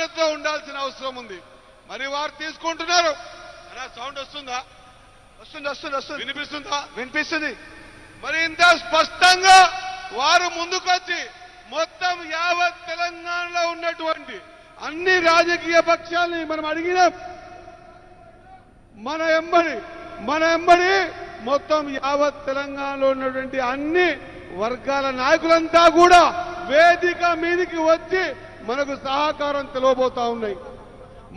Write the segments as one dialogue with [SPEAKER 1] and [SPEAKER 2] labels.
[SPEAKER 1] జాగ్రత్తగా ఉండాల్సిన అవసరం ఉంది. మరి వారు తీసుకుంటున్నారు. అలా సౌండ్ వస్తుందా? వినిపిస్తుందా?
[SPEAKER 2] వినిపిస్తుంది.
[SPEAKER 1] మరి ఇంత స్పష్టంగా వారు ముందుకొచ్చి మొత్తం యావత్ తెలంగాణలో ఉన్నటువంటి అన్ని రాజకీయ పక్షాలని మనం అడిగినాం. మన ఎంబడి మొత్తం యావత్ తెలంగాణలో ఉన్నటువంటి అన్ని వర్గాల నాయకులంతా కూడా వేదిక మీదికి వచ్చి మనకు సహకారం తెలియబోతా ఉన్నాయి.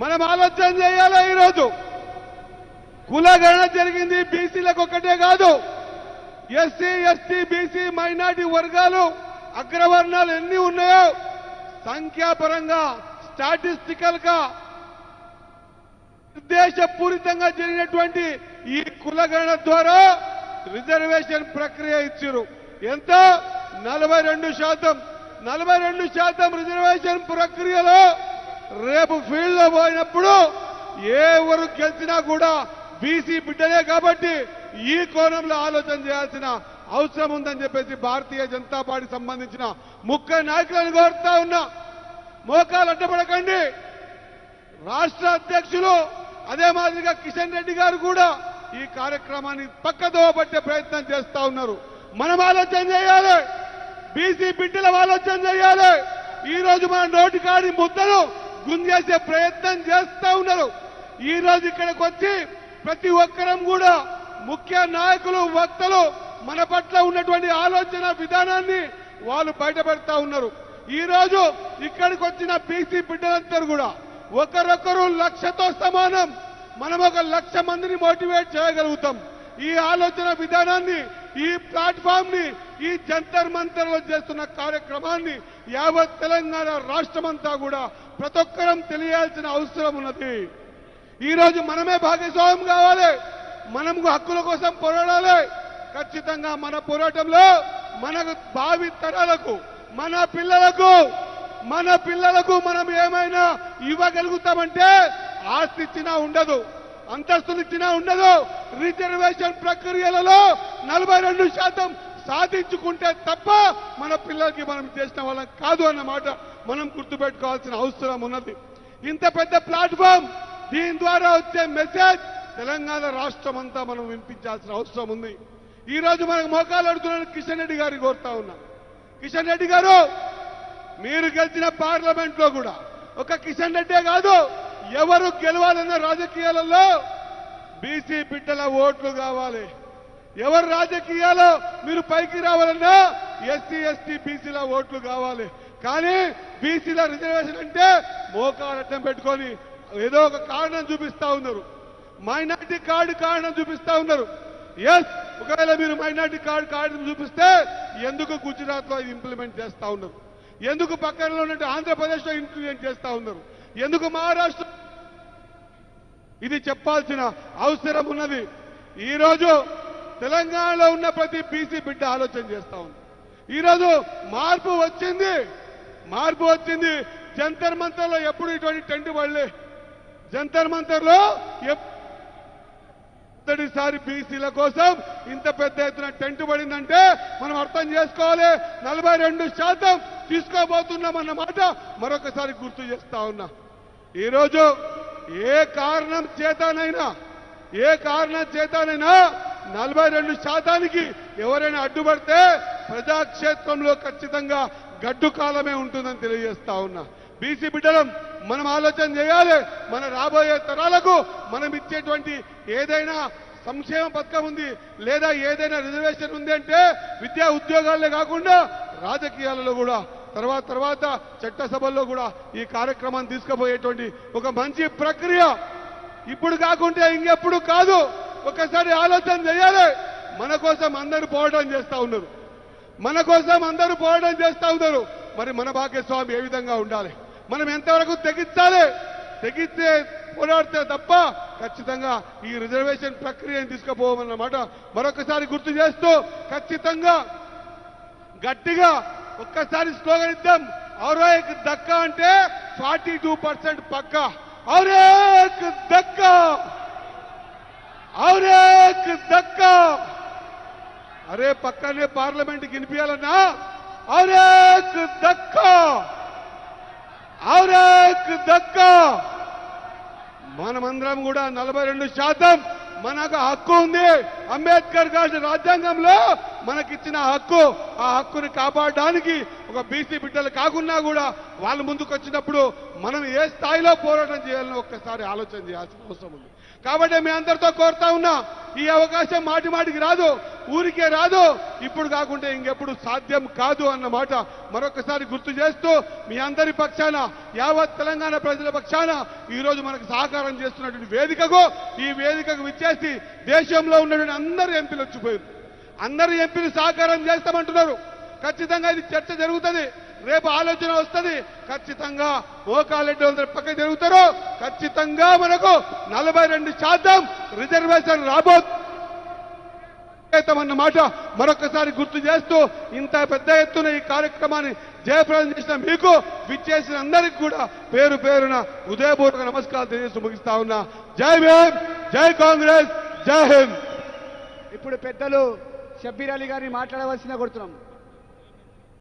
[SPEAKER 1] మనం ఆలోచన చేయాలి. ఈరోజు కులగణన జరిగింది. బీసీలకు ఒక్కటే కాదు, ఎస్సీ ఎస్టీ బీసీ మైనార్టీ వర్గాలు అగ్రవర్ణాలు ఎన్ని ఉన్నాయో సంఖ్యాపరంగా స్టాటిస్టికల్ గా ఉద్దేశపూరితంగా జరిగినటువంటి ఈ కులగణన ద్వారా రిజర్వేషన్ ప్రక్రియ ఇచ్చారు. ఎంత? 42%. 42% రిజర్వేషన్ ప్రక్రియలో రేపు ఫీల్డ్ లో పోయినప్పుడు ఎవరు గెలిచినా కూడా బీసీ బిడ్డలే కాబట్టి ఈ కోణంలో ఆలోచన చేయాల్సిన అవసరం ఉందని చెప్పేసి భారతీయ జనతా పార్టీ సంబంధించిన ముఖ్య నాయకులను కోరుతా ఉన్నా. మోకాలు అడ్డపడకండి. రాష్ట్ర అధ్యక్షులు అదే మాదిరిగా కిషన్ రెడ్డి గారు కూడా ఈ కార్యక్రమాన్ని పక్కదోవ పట్టే ప్రయత్నం చేస్తా ఉన్నారు. మనం ఆలోచన చేయాలి. బీసీ బిడ్డల ఆలోచన చేయాలి. ఈ రోజు మన నోటి కాడి ముద్దను గుంజేసే ప్రయత్నం చేస్తా ఉన్నారు. ఈ రోజు ఇక్కడికి వచ్చి ప్రతి ఒక్కరం కూడా ముఖ్య నాయకులు వక్తలు మన పట్ల ఉన్నటువంటి ఆలోచన విధానాన్ని వాళ్ళు బయటపెడతా ఉన్నారు. ఈ రోజు ఇక్కడికి వచ్చిన బీసీ బిడ్డలందరూ కూడా ఒకరొకరు 1,00,000తో సమానం. మనం 1,00,000 మందిని మోటివేట్ చేయగలుగుతాం. ఈ ఆలోచన విధానాన్ని, ఈ ప్లాట్ఫామ్ ని, ఈ జంతర్ మంతర్ లో చేస్తున్న కార్యక్రమాన్ని యావత్ తెలంగాణ రాష్ట్రమంతా కూడా ప్రతి ఒక్కరం తెలియాల్సిన అవసరం ఉన్నది. ఈ రోజు మనమే భాగస్వామ్యం కావాలి. మనం హక్కుల కోసం పోరాడాలి. ఖచ్చితంగా మన పోరాటంలో మనకు భావి తరాలకు, మన పిల్లలకు మనం ఏమైనా ఇవ్వగలుగుతామంటే ఆస్తి ఇచ్చినా ఉండదు, అంతస్తులు ఇచ్చినా ఉండదు. రిజర్వేషన్ ప్రక్రియలలో 42% సాధించుకుంటే తప్ప మన పిల్లలకి మనం చేసిన వాళ్ళం కాదు అన్నమాట మనం గుర్తుపెట్టుకోవాల్సిన అవసరం ఉన్నది. ఇంత పెద్ద ప్లాట్ఫామ్, దీని ద్వారా వచ్చే మెసేజ్ తెలంగాణ రాష్ట్రం అంతా మనం వినిపించాల్సిన అవసరం ఉంది. ఈ రోజు మనకు మోకాలు అడుగుతున్న కిషన్ రెడ్డి గారిని కోరుతా ఉన్నా. కిషన్ రెడ్డి గారు, మీరు గెలిచిన పార్లమెంట్ లో కూడా ఒక కిషన్ రెడ్డే కాదు, ఎవరు గెలవాలన్న రాజకీయాలలో బీసీ బిడ్డల ఓట్లు కావాలి. ఎవరు రాజకీయాల్లో మీరు పైకి రావాలన్నా ఎస్సీ ఎస్టీ బీసీల ఓట్లు కావాలి. కానీ బీసీల రిజర్వేషన్ అంటే మోకాలట్టం పెట్టుకొని ఏదో ఒక కారణం చూపిస్తా ఉన్నారు. మైనార్టీ కార్డు కారణం చూపిస్తా ఉన్నారు. ఎస్, ఒకవేళ మీరు మైనార్టీ కార్డు కారణం చూపిస్తే ఎందుకు గుజరాత్ లో ఇంప్లిమెంట్ చేస్తా ఉన్నారు? ఎందుకు పక్కనలో ఉన్నట్టు ఆంధ్రప్రదేశ్ లో ఇంప్లిమెంట్ చేస్తా ఉన్నారు? ఎందుకు మహారాష్ట్ర? ఇది చెప్పాల్సిన అవసరం ఉన్నది. ఈ రోజు తెలంగాణలో ఉన్న ప్రతి బీసీ బిడ్డ ఆలోచన చేస్తా ఉంది. ఈరోజు మార్పు వచ్చింది. జంతర్ మంతర్లో ఎప్పుడు ఇటువంటి టెంట్ పడలే. జంతర్ మంతర్లో మొదటిసారి బీసీల కోసం ఇంత పెద్ద ఎత్తున టెంట్ పడిందంటే మనం అర్థం చేసుకోవాలి. 42% తీసుకోబోతున్నామన్న మాట మరొకసారి గుర్తు చేస్తా ఉన్నా. ఈరోజు ఏ కారణం చేతనైనా 42%కి ఎవరైనా అడ్డుపడితే ప్రజాక్షేత్రంలో ఖచ్చితంగా గడ్డు కాలమే ఉంటుందని తెలియజేస్తా ఉన్నా. బీసీ బిడ్డలం మనం ఆలోచన చేయాలి. మన రాబోయే తరాలకు మనం ఇచ్చేటువంటి ఏదైనా సంక్షేమ పథకం ఉంది లేదా ఏదైనా రిజర్వేషన్ ఉంది అంటే విద్యా ఉద్యోగాలే కాకుండా రాజకీయాలలో కూడా తర్వాత చట్టసభల్లో కూడా ఈ కార్యక్రమాన్ని తీసుకుపోయేటువంటి ఒక మంచి ప్రక్రియ ఇప్పుడు కాకుంటే ఇంకెప్పుడు కాదు. ఒకసారి ఆలోచన చేయాలి. మన కోసం అందరూ పోరాటం చేస్తా ఉన్నారు. మరి మన భాగ్యస్వామి ఏ విధంగా ఉండాలి? మనం ఎంతవరకు తెగిస్తే పోరాడితే తప్ప ఖచ్చితంగా ఈ రిజర్వేషన్ ప్రక్రియను తీసుకుపోవన్నమాట మరొకసారి గుర్తు చేస్తూ ఖచ్చితంగా గట్టిగా ఒక్కసారి స్లోగన్ ఇద్దాం. और एक धक्का అంటే 42% పక్కా. और एक धक्का अरे పక్కనే పార్లమెంట్ గినిపియాలన్నా. और एक धक्का एक धक्का మనమందరం కూడా 42% మనకు హక్కు ఉంది. అంబేద్కర్ గారి రాజ్యాంగంలో మనకిచ్చిన హక్కు, ఆ హక్కుని కాపాడడానికి ఒక బీసీ బిడ్డలు కాకున్నా కూడా వాళ్ళు ముందుకు వచ్చినప్పుడు మనం ఏ స్థాయిలో పోరాటం చేయాలని ఒక్కసారి ఆలోచన చేయాల్సిన అవసరం ఉంది. కాబట్టి మీ అందరితో కోరుతా ఉన్నా, ఈ అవకాశం మాటి మాటికి రాదు, ఊరికే రాదు, ఇప్పుడు కాకుంటే ఇంకెప్పుడు సాధ్యం కాదు అన్న మాట మరొకసారి గుర్తు చేస్తూ మీ అందరి పక్షాన, యావత్ తెలంగాణ ప్రజల పక్షాన ఈ రోజు మనకు సహకారం చేస్తున్నటువంటి వేదికకు, ఈ వేదికకు విచ్చేసి దేశంలో ఉన్నటువంటి అందరు ఎంపీలు వచ్చిపోయారు. అందరు ఎంపీలు సహకారం చేస్తామంటున్నారు. ఖచ్చితంగా ఇది చర్చ జరుగుతుంది. రేపు ఆలోచన వస్తుంది. ఖచ్చితంగా మోకాలెడ్డి పక్క జరుగుతారు. ఖచ్చితంగా మనకు 42% రిజర్వేషన్ రాబోతున్న మాట మరొకసారి గుర్తు చేస్తూ, ఇంత పెద్ద ఎత్తున ఈ కార్యక్రమాన్ని జయప్రదం చేసిన మీకు, విచ్చేసిన అందరికీ కూడా పేరు పేరున హృదయపూర్వక నమస్కారాలు తెలియజేస్తూ ముగిస్తా ఉన్నా. జై భీమ్, జై కాంగ్రెస్, జై హింద్.
[SPEAKER 2] ఇప్పుడు పెద్దలు షబ్బీర్ అలీ గారిని మాట్లాడవలసిన కోరుతున్నాం.